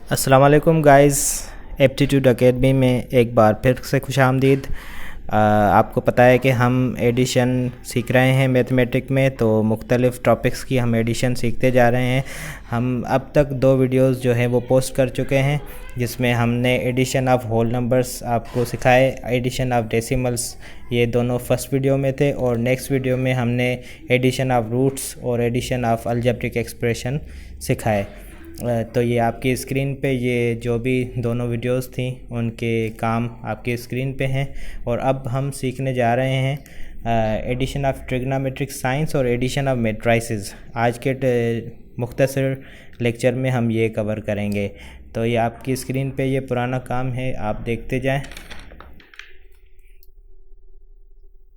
अस्सलाम वालेकुम guys. Aptitude academy में एक बार फिर से खुशामदीद। आपको पता है कि हम एडिशन सीख रहे हैं मैथमेटिक में, तो मुख्तलिफ़ टॉपिक्स की हम एडिशन सीखते जा रहे हैं। हम अब तक 2 वीडियोस जो हैं वो पोस्ट कर चुके हैं, जिसमें हमने एडिशन ऑफ होल नंबर्स आपको सिखाए, एडिशन ऑफ डेसिमल्स ये दोनों फर्स्ट वीडियो में थे, और नेक्स्ट वीडियो में हमने एडिशन ऑफ रूट्स और एडिशन ऑफ अलजेब्रिक एक्सप्रेशन सिखाए। तो ये आपकी स्क्रीन पे ये जो भी दोनों वीडियोस थी उनके काम आपकी स्क्रीन पे हैं। और अब हम सीखने जा रहे हैं एडिशन ऑफ ट्रिग्नोमेट्रिक साइंस और एडिशन ऑफ मैट्रिसेस। आज के मुख्तसर लेक्चर में हम ये कवर करेंगे। तो ये आपकी स्क्रीन पे ये पुराना काम है, आप देखते जाएं।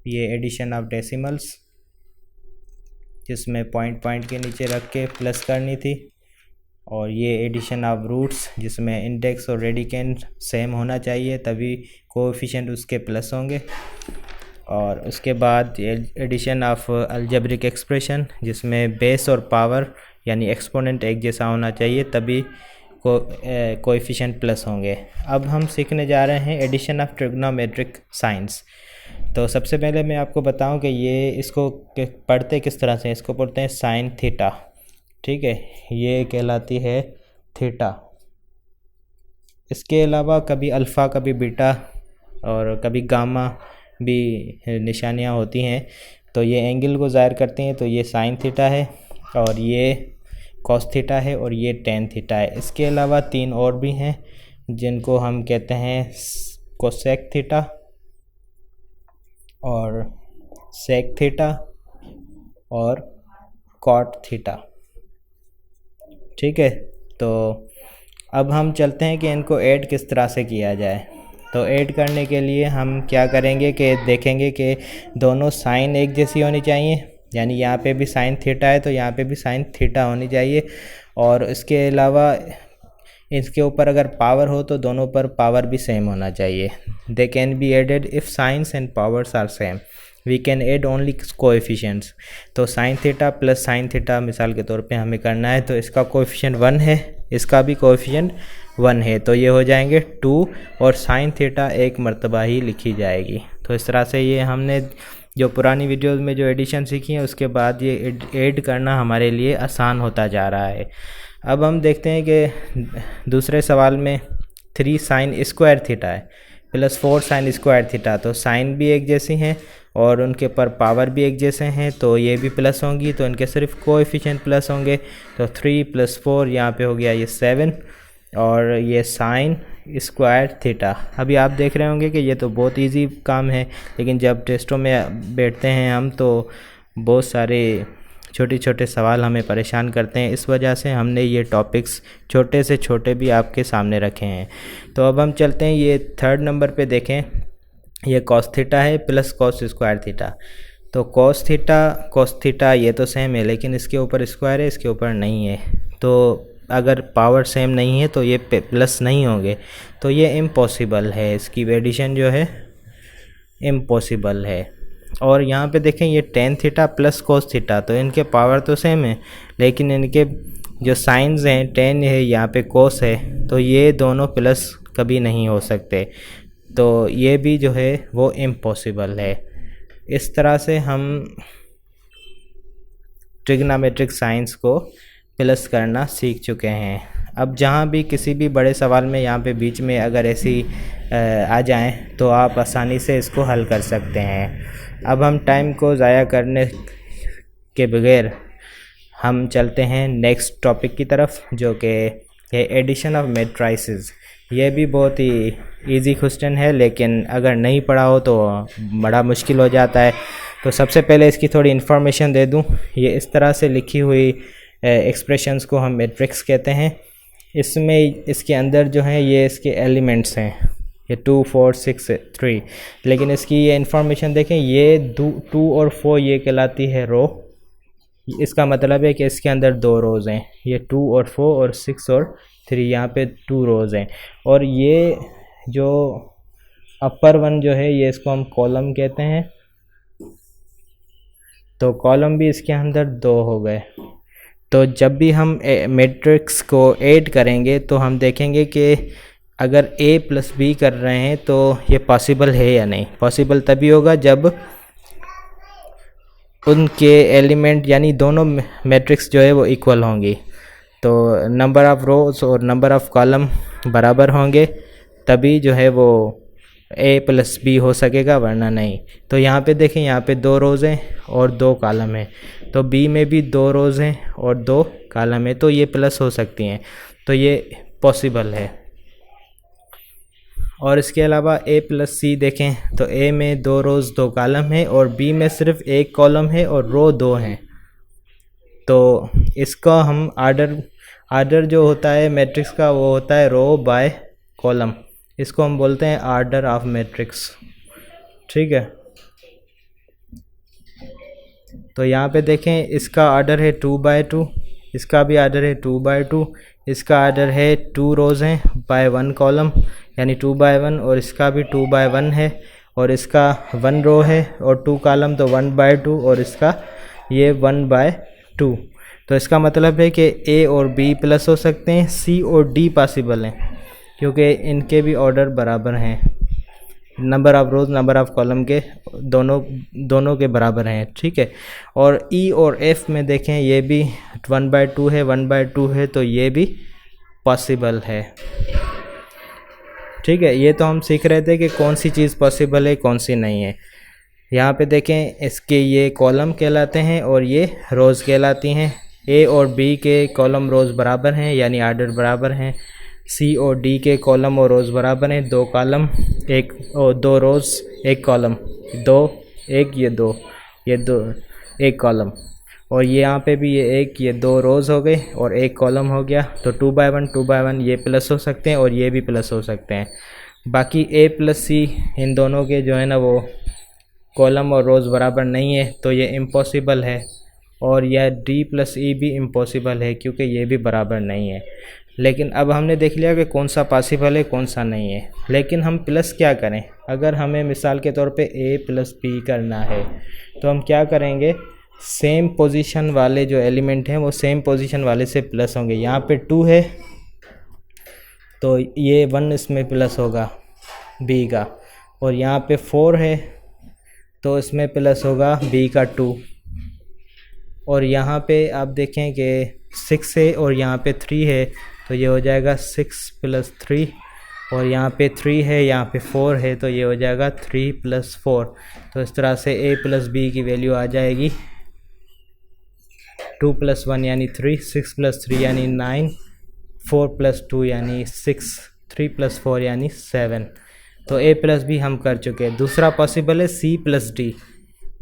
ये एडिशन ऑफ डेसिमल्स, जिसमें पॉइंट के नीचे रख के प्लस करनी थी, और ये एडिशन ऑफ रूट्स जिसमें इंडेक्स और रेडिकेंड सेम होना चाहिए, तभी कोएफिशिएंट उसके प्लस होंगे। और उसके बाद एडिशन ऑफ अलजेब्रिक एक्सप्रेशन, जिसमें बेस और पावर यानी एक्सपोनेंट एक जैसा होना चाहिए, तभी कोएफिशिएंट प्लस होंगे। अब हम सीखने जा रहे हैं एडिशन ऑफ ट्रिग्नोमेट्रिक साइंस। तो सबसे पहले मैं आपको बताऊं कि ये इसको पढ़ते किस तरह से। इसको पढ़ते हैं साइन थीटा, ठीक है, ये कहलाती है थीटा। इसके अलावा कभी अल्फ़ा, कभी बीटा और कभी गामा भी निशानियाँ होती हैं, तो ये एंगल को ज़ाहिर करती हैं। तो ये साइन थीटा है, और ये कॉस थीटा है, और ये टेन थीटा है। इसके अलावा 3 और भी हैं जिनको हम कहते हैं कोसेक थीटा और सेक थीटा और कॉट थीटा, ठीक है। तो अब हम चलते हैं कि इनको ऐड किस तरह से किया जाए। तो ऐड करने के लिए हम क्या करेंगे कि देखेंगे कि दोनों साइन एक जैसी होनी चाहिए, यानी यहाँ पे भी साइन थीटा है तो यहाँ पे भी साइन थीटा होनी चाहिए। और इसके अलावा इसके ऊपर अगर पावर हो तो दोनों पर पावर भी सेम होना चाहिए। They can be added if signs and powers are same. We can add only coefficients. तो sine theta plus sine theta मिसाल के तौर पे हमें करना है, तो इसका कोएफिशिएंट 1 है, इसका भी कोएफिशिएंट 1 है, तो ये हो जाएंगे 2, और साइन थीटा एक मर्तबा ही लिखी जाएगी। तो इस तरह से ये हमने जो पुरानी वीडियोस में जो एडिशन सीखी है, उसके बाद ये ऐड करना हमारे लिए आसान होता जा रहा है। अब हम देखते हैं कि दूसरे सवाल में 3 साइन स्क्वायर थीटा है प्लस 4 साइन स्क्वायर थीटा। तो साइन भी एक जैसी हैं और उनके पर पावर भी एक जैसे हैं, तो ये भी प्लस होंगी, तो इनके सिर्फ कोएफिशिएंट प्लस होंगे। तो 3 + 4 यहाँ पे हो गया ये 7, और ये साइन स्क्वायर थीटा। अभी आप देख रहे होंगे कि ये तो बहुत इजी काम है, लेकिन जब टेस्टों में बैठते हैं हम तो बहुत सारे छोटे छोटे सवाल हमें परेशान करते हैं। इस वजह से हमने ये टॉपिक्स छोटे से छोटे भी आपके सामने रखे हैं। तो अब हम चलते हैं, ये 3rd नंबर पे देखें। ये कॉस थीटा है प्लस कॉस स्क्वायर थीटा। तो कॉस थीटा ये तो सेम है, लेकिन इसके ऊपर स्क्वायर है, इसके ऊपर नहीं है। तो अगर पावर सेम नहीं है तो ये प्लस नहीं होंगे, तो ये इम्पॉसिबल है, इसकी एडिशन जो है इम्पॉसिबल है। और यहाँ पे देखें, ये tan theta plus cos theta, तो इनके पावर तो सेम है, लेकिन इनके जो साइंस हैं, टेन है यहाँ पे कोस है, तो ये दोनों प्लस कभी नहीं हो सकते, तो ये भी जो है वो इम्पॉसिबल है। इस तरह से हम ट्रिग्नोमेट्रिक साइंस को प्लस करना सीख चुके हैं। अब जहाँ भी किसी भी बड़े सवाल में यहाँ पे बीच में अगर ऐसी आ जाएं, तो आप आसानी से इसको हल कर सकते हैं। अब हम टाइम को ज़ाया करने के बगैर हम चलते हैं नेक्स्ट टॉपिक की तरफ, जो कि है एडिशन ऑफ मैट्रिसेस। ये भी बहुत ही इजी क्वेश्चन है, लेकिन अगर नहीं पढ़ा हो तो बड़ा मुश्किल हो जाता है। तो सबसे पहले इसकी थोड़ी इन्फॉर्मेशन दे दूं। ये इस तरह से लिखी हुई एक्सप्रेशंस को हम मैट्रिक्स कहते हैं। इसमें इसके अंदर जो है ये इसके एलिमेंट्स हैं, ये 2, 4, 6, 3, लेकिन इसकी ये इन्फॉर्मेशन देखें, ये 2 और 4 ये कहलाती है रो। इसका मतलब है कि इसके अंदर 2 रोज़ हैं, ये 2 और 4 और 6 और 3, यहाँ पे 2 रोज़ हैं। और ये जो अपर वन जो है, ये इसको हम कॉलम कहते हैं। तो कॉलम भी इसके अंदर 2 हो गए। तो जब भी हम मैट्रिक्स को ऐड करेंगे तो हम देखेंगे कि अगर a प्लस बी कर रहे हैं तो ये पॉसिबल है या नहीं। पॉसिबल तभी होगा जब उनके एलिमेंट यानी दोनों मैट्रिक्स जो है वो इक्वल होंगी। तो नंबर ऑफ़ रोज़ और नंबर ऑफ़ कॉलम बराबर होंगे तभी जो है वो a प्लस बी हो सकेगा, वरना नहीं। तो यहाँ पे देखें, यहाँ पे 2 रोज़ हैं और 2 कॉलम हैं, तो b में भी 2 रोज़ हैं और 2 कॉलम है, तो ये प्लस हो सकती हैं, तो ये पॉसिबल है। और इसके अलावा a प्लस सी देखें तो a में 2 रोज़ 2 कॉलम है और b में सिर्फ 1 कॉलम है और रो 2 हैं। तो इसका हम आर्डर जो होता है मैट्रिक्स का वो होता है रो बाय कॉलम, इसको हम बोलते हैं आर्डर ऑफ मैट्रिक्स। ठीक है, तो यहाँ पे देखें इसका आर्डर है 2 बाय 2, इसका भी आर्डर है 2 बाय 2, इसका आर्डर है 2 रोज़ हैं बाय 1 कॉलम यानी 2 बाय 1, और इसका भी 2 बाय 1 है, और इसका 1 रो है और 2 कॉलम तो 1 बाय 2, और इसका ये 1 बाय 2। तो इसका मतलब है कि a और b प्लस हो सकते हैं, c और d पॉसिबल हैं क्योंकि इनके भी ऑर्डर बराबर हैं, number of rows number of column के दोनों के बराबर हैं। ठीक है, और e और f में देखें ये भी 1 बाय 2 है, 1 बाय 2 है, तो ये भी पॉसिबल है। ठीक है, ये तो हम सीख रहे थे कि कौन सी चीज़ पॉसिबल है कौन सी नहीं है। यहाँ पे देखें इसके ये कॉलम कहलाते हैं और ये रोज़ कहलाती हैं। a और b के कॉलम रोज़ बराबर हैं यानी आर्डर बराबर हैं। c और d के कॉलम और रोज़ बराबर हैं, 2 कॉलम 2 रोज़ 1 कॉलम, 2 1 ये 2 1 कॉलम, और ये यहाँ पे भी ये 1 ये 2 रोज़ हो गए और 1 कॉलम हो गया। तो 2 बाय 1 ये प्लस हो सकते हैं और ये भी प्लस हो सकते हैं। बाकी a प्लस c इन दोनों के जो है ना वो कॉलम और रोज़ बराबर नहीं है, तो ये इम्पॉसिबल है, और यह d प्लस e भी इम्पॉसिबल है क्योंकि ये भी बराबर नहीं है। लेकिन अब हमने देख लिया कि कौन सा पॉसिबल है कौन सा नहीं है। लेकिन हम प्लस क्या करें, अगर हमें मिसाल के तौर पे a प्लस b करना है तो हम क्या करेंगे, सेम पोजीशन वाले जो एलिमेंट हैं वो सेम पोजीशन वाले से प्लस होंगे। यहाँ पे 2 है तो ये 1 इसमें प्लस होगा b का, और यहाँ पे 4 है तो इसमें प्लस होगा b का 2, और यहाँ पे आप देखें कि 6 है और यहाँ पे 3 है तो ये हो जाएगा 6 प्लस 3, और यहाँ पे 3 है यहाँ पे 4 है तो ये हो जाएगा 3 प्लस 4। तो इस तरह से a प्लस b की वैल्यू आ जाएगी 2 प्लस 1 यानी 3, 6 प्लस 3 यानी 9, 4 प्लस 2 यानी 6, 3 प्लस 4 यानी 7। तो a प्लस b हम कर चुके हैं। दूसरा पॉसिबल है c प्लस d,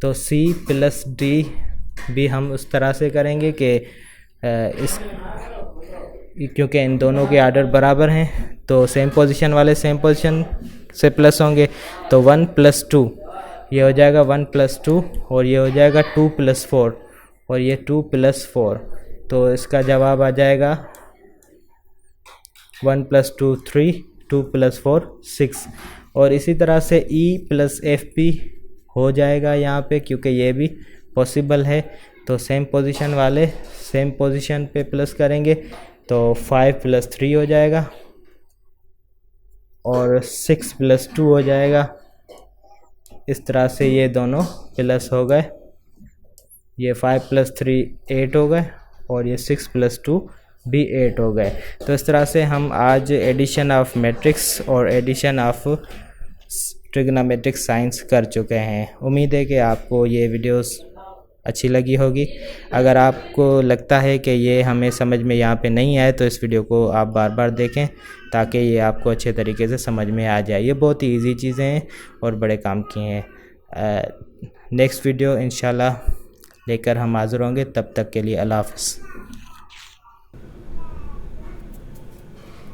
तो c प्लस d भी हम उस तरह से करेंगे कि क्योंकि इन दोनों के आर्डर बराबर हैं तो सेम पोजीशन वाले सेम पोजीशन से प्लस होंगे, तो 1 प्लस 2 ये हो जाएगा 1 प्लस 2, और ये हो जाएगा 2 प्लस 4 और ये 2 प्लस 4। तो इसका जवाब आ जाएगा 1 प्लस 2 3, 2 प्लस 4 6। और इसी तरह से e प्लस एफ भी हो जाएगा यहाँ पे क्योंकि ये भी पॉसिबल है। तो सेम पोजीशन वाले सेम पोजीशन पे प्लस करेंगे तो 5 प्लस 3 हो जाएगा और 6 प्लस 2 हो जाएगा। इस तरह से ये दोनों प्लस हो गए, ये 5 प्लस 3 8 हो गए और ये 6 प्लस 2 भी 8 हो गए। तो इस तरह से हम आज एडिशन ऑफ मैट्रिक्स और एडिशन ऑफ ट्रिग्नोमेट्रिक साइंस कर चुके हैं। उम्मीद है कि आपको ये वीडियोस अच्छी लगी होगी। अगर आपको लगता है कि ये हमें समझ में यहाँ पे नहीं आए तो इस वीडियो को आप बार बार देखें ताकि ये आपको अच्छे तरीके से समझ में आ जाए। ये बहुत ही ईजी चीज़ें हैं और बड़े काम की हैं। नेक्स्ट वीडियो इंशाल्लाह लेकर हम हाज़िर होंगे। तब तक के लिए अल्लाह हाफ़िज़।